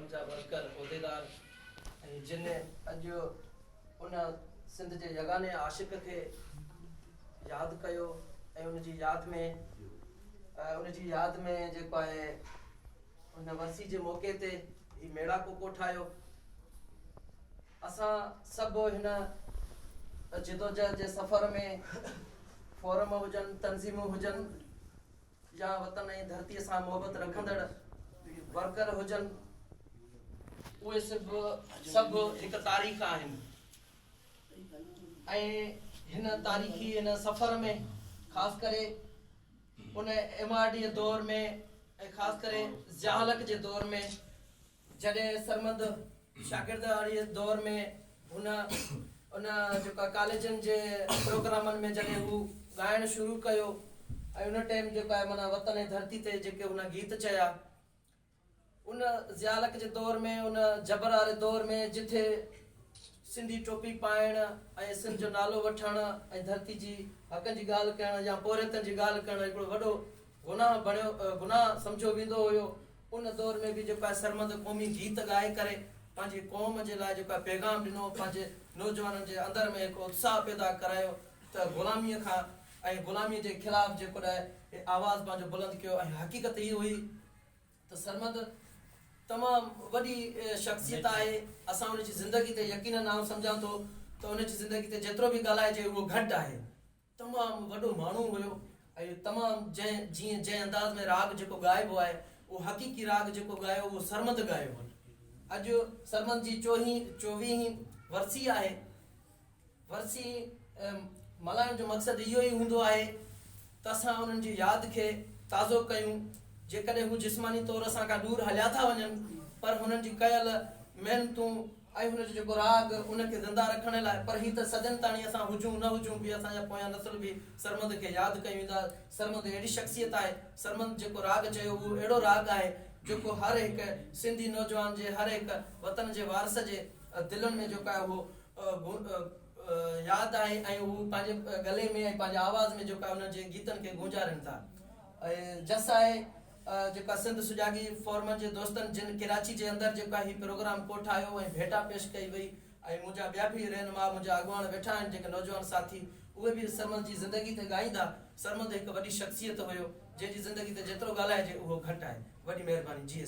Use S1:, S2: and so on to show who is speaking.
S1: Forum जा worker उहदेदार जिन अज उन सिंध के यगाने आशिक के याद कयो उनकी याद में जो है उन वरसी के मौके ते ही मेड़ा कोको ठायो। असा सब हिन जिदोजहद के सफ़र में फोरम हुजन तंजीम हुजन या वतन ऐं धरती से मोहब्बत रखंदड़ वर्कर हुजन उहे सब एक तारीख़ आहिनि ऐं हिन तारीख़ी हिन सफ़र में ख़ास करे उन MRD दौर में ख़ास करे ज़ियालक के दौर में जॾहिं सरमद शागिर्दारी दौर में उन जो कॉलेजन के प्रोग्रामन में जॾहिं हू गायण शुरू कयो उन टाइम जो माना वतन ऐं धरती ते जेके उन गीत चया उन ज़ियालक के दौर में उन जबर वाले दौर में जिथे सिंधी टोपी पाइण ऐं सिंध जो नालो वठण ऐं धरती जी हक़ जी ॻाल्हि करण या पोरियतनि जी ॻाल्हि करण हिकिड़ो वॾो गुनाह सम्झो वेंदो हुयो। उन दौर में भी जो सरमद क़ौमी गीत गाए करे पंहिंजी क़ौम जे लाइ जो पैगाम ॾिनो पंहिंजे नौजवाननि जे अंदर में हिकु उत्साह पैदा करायो त ग़ुलामीअ खां ऐं ग़ुलामीअ जे ख़िलाफ़ जेको आवाज़ पंहिंजो बुलंद कयो ऐं हक़ीक़त इहा हुई त सरमद तमामु वॾी शख़्सियत आहे। असां उनजी ज़िंदगी ते यकीनन आउं सम्झां थो त उनजी ज़िंदगी ते जेतिरो बि ॻाल्हाइजे उहो घटि आहे। तमामु वॾो माण्हू हुयो ऐं तमामु जंहिं अंदाज़ में राग जेको ॻाइबो आहे उहो हक़ीक़ी राग जेको ॻायो उहो सरमद ॻायो। अॼु सरमद जी 24वीं वरसी आहे। वरसी मल्हाइण जो मक़सदु इहो ई हूंदो आहे त असां उन्हनि जी यादि खे ताज़ो कयूं। जेकॾहिं हू जिस्मानी तौर सां खां दूरि हलिया था वञनि पर हुननि जी कयल महिनतूं ऐं हुनजो जेको राग उनखे ज़िंदा रखण लाइ पर हीअ त सदन ताणी असां हुजूं न हुजूं बि असांजा पोयां नस्ल बि सरमद खे यादि कयूं वेंदा। सरमद अहिड़ी शख़्सियत आहे। सरमद जेको राग चयो उहो अहिड़ो राग आहे जेको हर हिकु सिंधी नौजवान जे हर हिकु वतन जे वारस जे दिलनि में जेको आहे उहो यादि आहे ऐं हू पंहिंजे गले में ऐं पंहिंजे आवाज़ में जेको आहे उनजे गीतनि खे गुंजारनि था। ऐं जस आहे जेका सिंध सुजागी फोरम जे दोस्तनि जिन कराची जे अंदरि जेका ही प्रोग्राम को ठाहियो ऐं भेटा पेश कई वई ऐं मुंहिंजा ॿिया बि रहनुमा मुंहिंजा अॻुवान वेठा आहिनि जेके नौजवान साथी उहे बि सरमद जी ज़िंदगी ते ॻाईंदा। सरमद हिकु वॾी शख़्सियत हुयो जंहिंजी ज़िंदगी ते जेतिरो ॻाल्हाइजे उहो घटि आहे। वॾी महिरबानी। जी